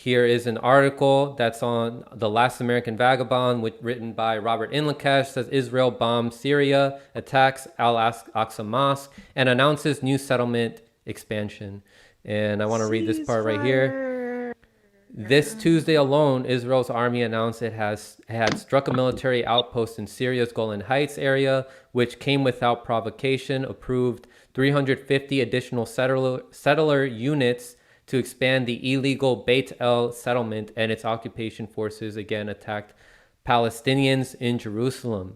Here is an article that's on The Last American Vagabond, written by Robert Inlakesh. Says Israel bombs Syria, attacks Al-Aqsa Mosque, and announces new settlement expansion. And I want to read this part right here. This Tuesday alone, Israel's army announced it had struck a military outpost in Syria's Golan Heights area, which came without provocation, approved 350 additional settler units to expand the illegal Beit El settlement, and its occupation forces again attacked Palestinians in Jerusalem.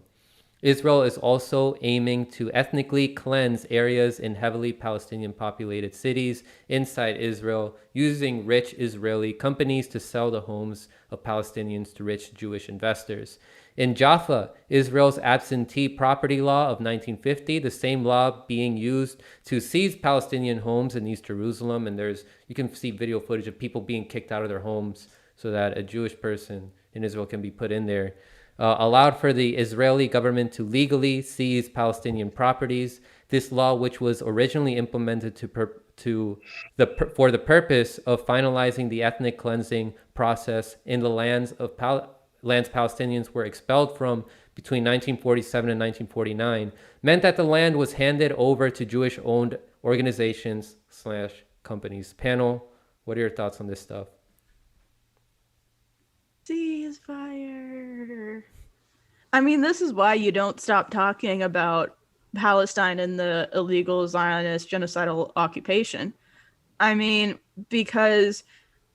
Israel is also aiming to ethnically cleanse areas in heavily Palestinian populated cities inside Israel, using rich Israeli companies to sell the homes of Palestinians to rich Jewish investors. In Jaffa, Israel's absentee property law of 1950, the same law being used to seize Palestinian homes in East Jerusalem, and you can see video footage of people being kicked out of their homes so that a Jewish person in Israel can be put in there. Allowed for the Israeli government to legally seize Palestinian properties. This law, which was originally implemented for the purpose of finalizing the ethnic cleansing process in the lands Palestinians were expelled from between 1947 and 1949, meant that the land was handed over to Jewish-owned organizations / companies. Panel, what are your thoughts on this stuff? Ceasefire. I mean, this is why you don't stop talking about Palestine and the illegal Zionist genocidal occupation. I mean, because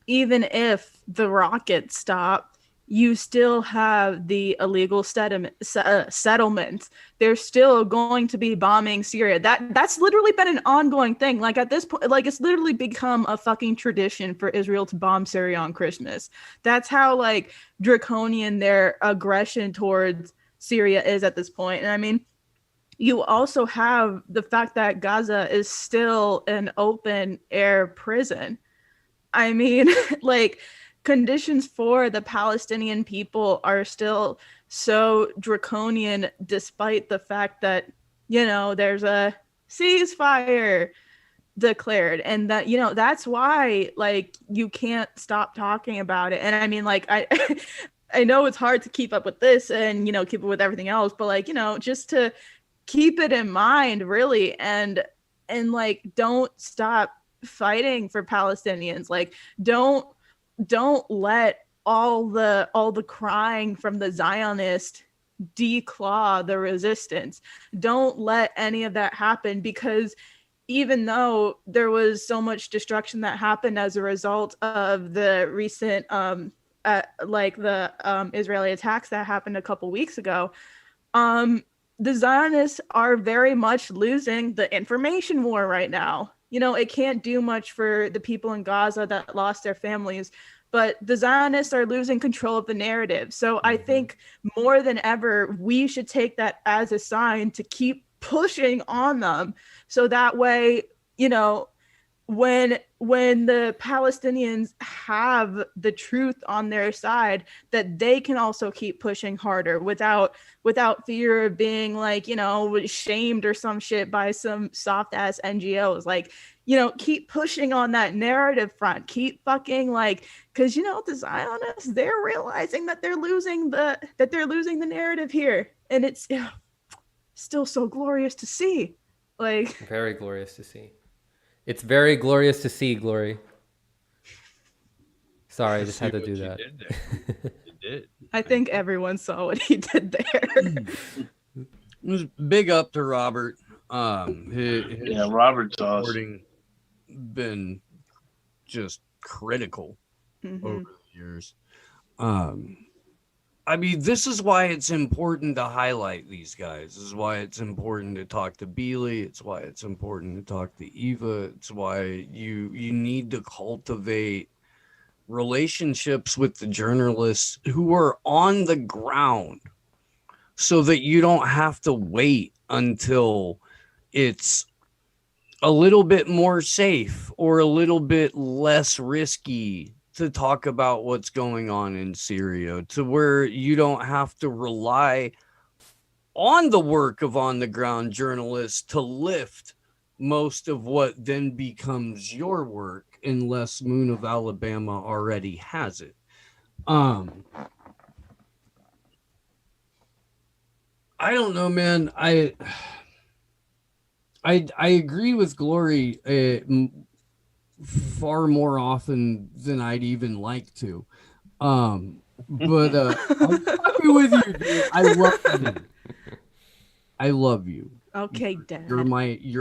even if the rockets stop, you still have the illegal settlements. They're still going to be bombing Syria. That's literally been an ongoing thing. Like at this point, like it's literally become a fucking tradition for Israel to bomb Syria on Christmas. That's how like draconian their aggression towards Syria is at this point. And I mean, you also have the fact that Gaza is still an open air prison. I mean, like, conditions for the Palestinian people are still so draconian, despite the fact that, you know, there's a ceasefire declared, and that, you know, that's why, like, you can't stop talking about it. And I mean, like, I know it's hard to keep up with this and, you know, keep it with everything else, but like, you know, just to keep it in mind, really, and like, don't stop fighting for Palestinians. Like, don't let all the crying from the Zionist declaw the resistance. Don't let any of that happen, because even though there was so much destruction that happened as a result of the recent Israeli attacks that happened a couple weeks ago, the Zionists are very much losing the information war right now. You know, it can't do much for the people in Gaza that lost their families, but the Zionists are losing control of the narrative. So I think more than ever, we should take that as a sign to keep pushing on them. So that way, you know, when the Palestinians have the truth on their side, that they can also keep pushing harder without fear of being, like, you know, shamed or some shit by some soft ass NGOs. Like, you know, keep pushing on that narrative front. Keep fucking, like, because, you know, the Zionists, they're realizing that they're losing the narrative here, and it's still so glorious to see. Like, very glorious to see. It's very glorious to see, Glory. Sorry, I just had to do that. You did. I think everyone saw what he did there. It was big up to Robert. Robert's awesome. Been just critical over the years. I mean, this is why it's important to highlight these guys. This is why it's important to talk to Bealey. It's why it's important to talk to Eva. It's why you need to cultivate relationships with the journalists who are on the ground, so that you don't have to wait until it's a little bit more safe or a little bit less risky to talk about what's going on in Syria, to where you don't have to rely on the work of on the ground journalists to lift most of what then becomes your work. unless Moon of Alabama already has it. I don't know, man. I agree with Glory far more often than I'd even like to. But I'm happy with you, dude. I love you. I love you. Okay, Dad. You're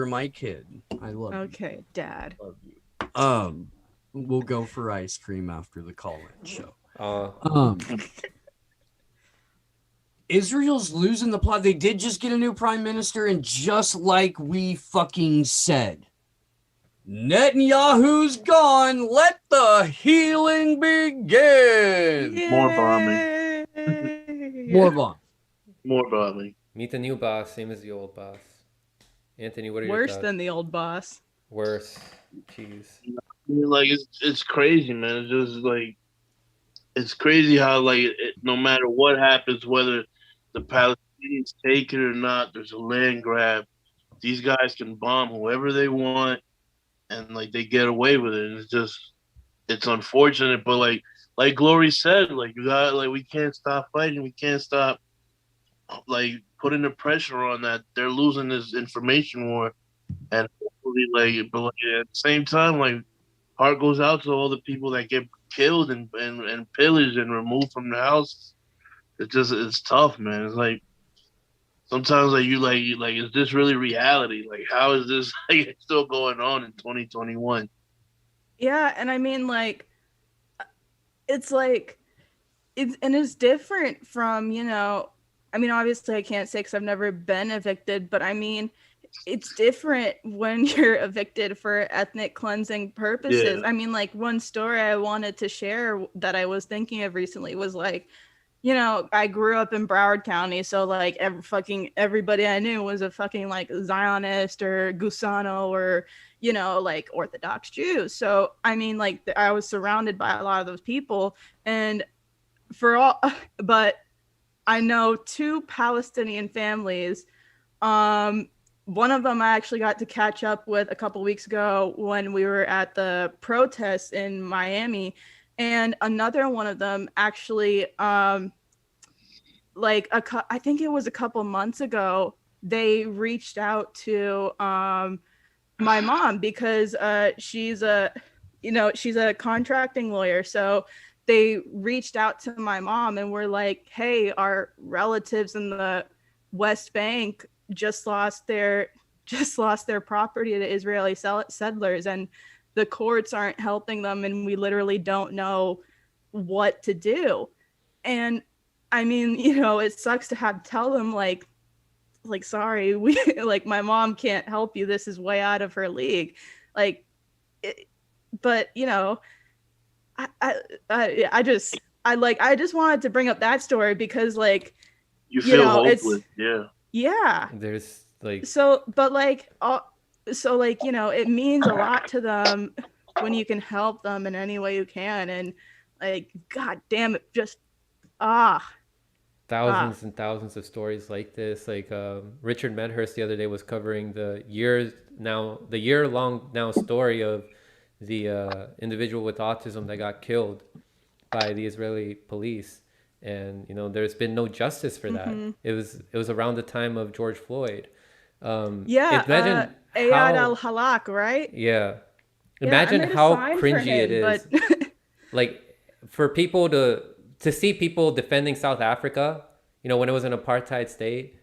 my kid. I love you. Okay, Dad. Love you. We'll go for ice cream after the call-in show. Israel's losing the plot. They did just get a new prime minister, and just like we fucking said, Netanyahu's gone. Let the healing begin. More bombing. More bomb. More bombing. Meet the new boss, same as the old boss. Anthony, what are your Worse thoughts? than the old boss. Worse. Jeez. I mean, like it's crazy, man. It's just like it's crazy how no matter what happens, whether the Palestinians take it or not, there's a land grab. These guys can bomb whoever they want, and like they get away with it. And it's unfortunate, but like Glory said, we can't stop fighting. We can't stop putting the pressure on that. They're losing this information war, and hopefully, but at the same time, heart goes out to all the people that get killed and pillaged and removed from their houses. It's tough, man. It's like sometimes is this really reality? Like, how is this still going on in 2021? Yeah, and I mean, it's different from, I mean, obviously I can't say because I've never been evicted, but I mean, it's different when you're evicted for ethnic cleansing purposes. Yeah. I mean, one story I wanted to share that I was thinking of recently was I grew up in Broward County, so everybody I knew was a fucking Zionist or Gusano or Orthodox Jews. So I mean, I was surrounded by a lot of those people, and but I know two Palestinian families. One of them I actually got to catch up with a couple weeks ago when we were at the protests in Miami. And another one of them actually, I think it was a couple months ago, they reached out to my mom because she's a contracting lawyer. So they reached out to my mom and were like, hey, our relatives in the West Bank just lost their property to Israeli settlers, and the courts aren't helping them, and we literally don't know what to do. And I mean, it sucks to have to tell them sorry, we my mom can't help you. This is way out of her league. But I just wanted to bring up that story because you feel hopeless. Yeah. There's it means a lot to them when you can help them in any way you can. And God damn it, just thousands and thousands of stories like this. Richard Medhurst the other day was covering the year-long now story of the individual with autism that got killed by the Israeli police. And there's been no justice for that. Mm-hmm. It was around the time of George Floyd. Imagine al-Halak, right? Yeah. Imagine how cringy it is. For people to see people defending South Africa, when it was an apartheid state.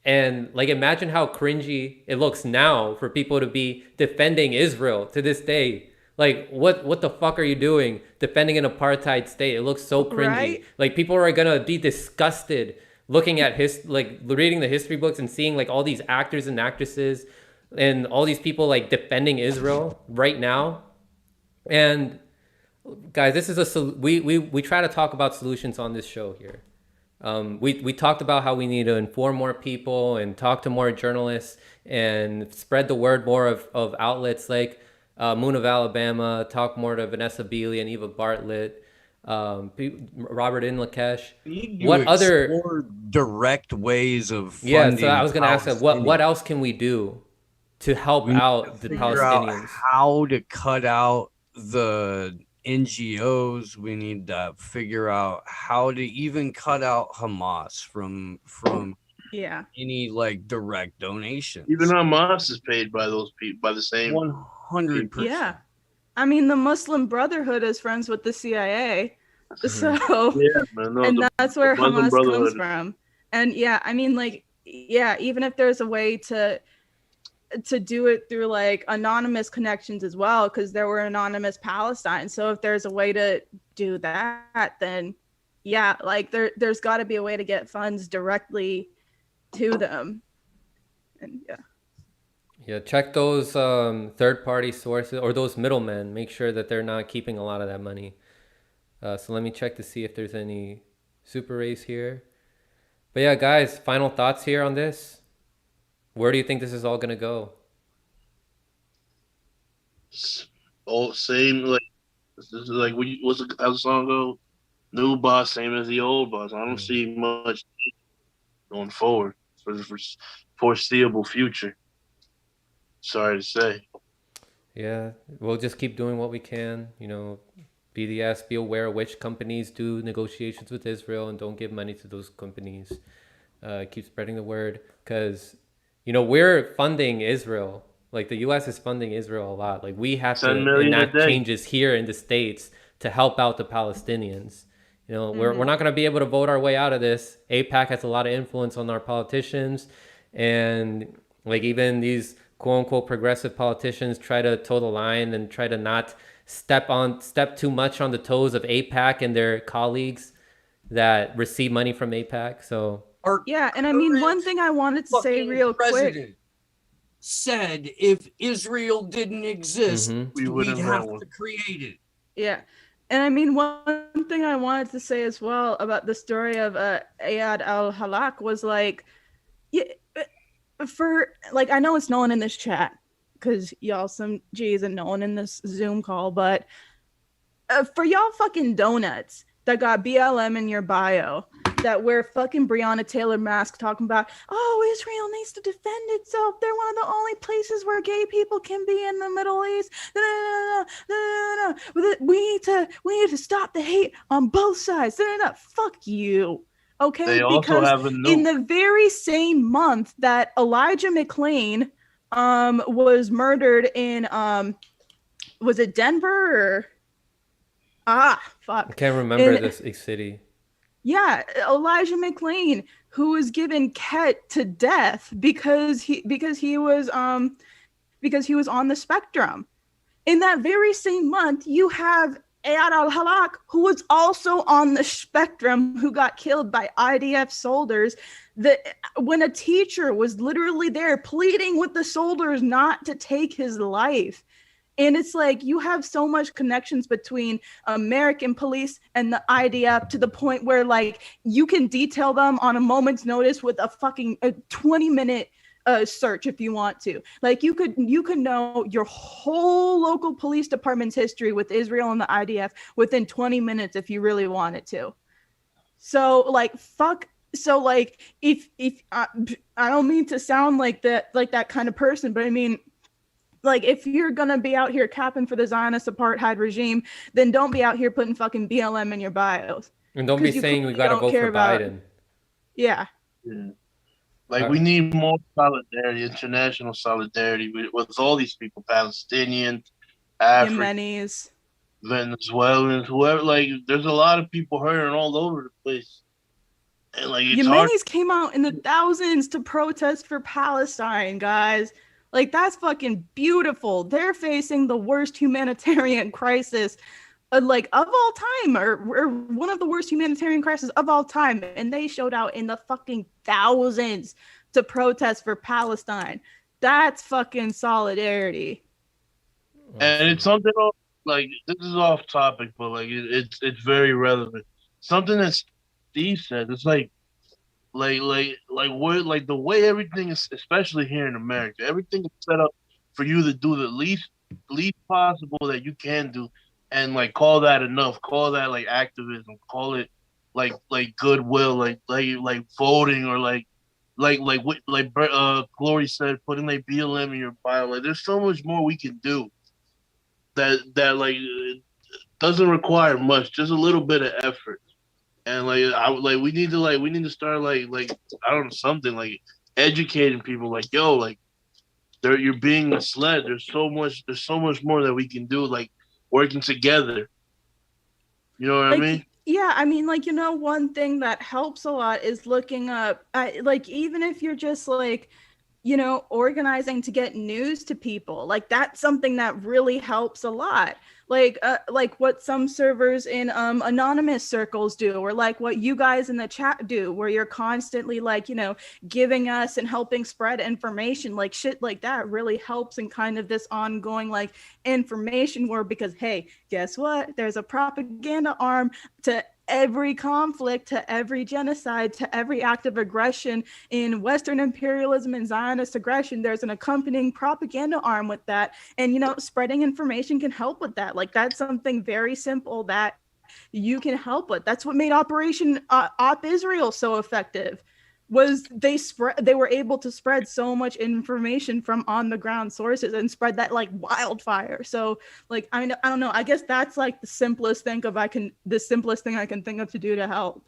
And imagine how cringy it looks now for people to be defending Israel to this day. What the fuck are you doing defending an apartheid state? It looks so cringy. Right? People are gonna be disgusted looking at reading the history books and seeing all these actors and actresses and all these people defending Israel right now. And guys, this is we try to talk about solutions on this show here. We talked about how we need to inform more people and talk to more journalists and spread the word more of outlets like Moon of Alabama, talk more to Vanessa Beeley and Eva Bartlett, Robert Inlakesh. What other direct ways of so funding I was going to ask that, what else can we do to help We need out the figure out Palestinians. how to cut out the NGOs. We need to figure out how to even cut out Hamas from Yeah. any like direct donations. Even Hamas is paid by those people, by the same. 100%. Yeah. I mean, the Muslim Brotherhood is friends with the CIA. So, Yeah, man. No, and that's where Muslim Hamas Brotherhood comes is- from. And yeah, I mean, like, yeah, even if there's a way to do it through like anonymous connections as well, because there were anonymous Palestine. So if there's a way to do that, then yeah, like there's got to be a way to get funds directly to them. And yeah. Yeah, check those third-party sources or those middlemen. Make sure that they're not keeping a lot of that money. So let me check to see if there's any super race here. But yeah, guys, final thoughts here on this. Where do you think this is all gonna go? all same. Like this is like what's how the song go? New boss, same as the old boss. I don't see much going forward for the foreseeable future. Sorry to say. Yeah, we'll just keep doing what we can. You know, BDS, be aware which companies do negotiations with Israel and don't give money to those companies. Keep spreading the word because, you know, we're funding Israel. Like the U.S. is funding Israel a lot. Like we have to 10 million a enact day. changes here in the States to help out the Palestinians. You know, we're not going to be able to vote our way out of this. AIPAC has a lot of influence on our politicians. And like even these quote unquote progressive politicians try to toe the line and try to not step too much on the toes of AIPAC and their colleagues that receive money from AIPAC. So Yeah, and I mean, one thing I wanted to say Fucking real quick. president said if Israel didn't exist, We we'd wouldn't have have one. to create it. Yeah. And I mean, one thing I wanted to say as well about the story of Ayad al-Halak was like, yeah, for like, I know it's no one in this chat because y'all some G's and no one in this Zoom call, but for y'all fucking donuts that got BLM in your bio, that wear fucking Breonna Taylor mask talking about, oh, Israel needs to defend itself. They're one of the only places where gay people can be in the Middle East. We need to stop the hate on both sides. Fuck you. Okay, They also because have a in nuke. the very same month that Elijah McClain was murdered in was it Denver or fuck. I can't remember this city. Yeah, Elijah McClain, who was given Ket to death because he was on the spectrum. In that very same month, you have Ayad al-Halak, who was also on the spectrum, who got killed by IDF soldiers. When a teacher was literally there pleading with the soldiers not to take his life. And it's like you have so much connections between American police and the IDF to the point where like you can detail them on a moment's notice with a fucking 20-minute search if you want to. Like you could know your whole local police department's history with Israel and the IDF within 20 minutes if you really wanted to. So like fuck. So like if I don't mean to sound like that kind of person, but I mean, like, if you're gonna be out here capping for the Zionist apartheid regime, then don't be out here putting fucking BLM in your bios. And don't be saying we got to vote for Biden. Yeah. Like, we need more solidarity, international solidarity with all these people, Palestinians, Africans, Yemenis, Venezuelans, whoever. Like, there's a lot of people hurting all over the place. And, like, it's Yemenis came out in the thousands to protest for Palestine, guys. Like, that's fucking beautiful. They're facing the worst humanitarian crisis, like, of all time, or one of the worst humanitarian crises of all time. And they showed out in the fucking thousands to protest for Palestine. That's fucking solidarity. And it's something like, this is off topic, but like it's very relevant. Something that Steve said. It's like the way everything is, especially here in America, everything is set up for you to do the least possible that you can do, and like call that enough, call that like activism, call it like goodwill, like voting, or like Glory said, putting like BLM in your bio. Like, there's so much more we can do that like doesn't require much, just a little bit of effort. And we need to start like I don't know, something like educating people. Like, yo, like you're being misled. There's so much more that we can do. Like working together. You know what I mean? Yeah, I mean, like, one thing that helps a lot is looking up, like, even if you're just like, organizing to get news to people, like that's something that really helps a lot. Like what some servers in anonymous circles do, or like what you guys in the chat do, where you're constantly like, giving us and helping spread information. Like shit like that really helps in kind of this ongoing like information war, because hey, guess what? There's a propaganda arm to every conflict, to every genocide, to every act of aggression in Western imperialism and Zionist aggression. There's an accompanying propaganda arm with that. And, spreading information can help with that. Like, that's something very simple that you can help with. That's what made Operation Op Israel so effective, was they were able to spread so much information from on the ground sources and spread that like wildfire. So like, I mean, I don't know, I guess that's like the simplest thing I can think of to do to help.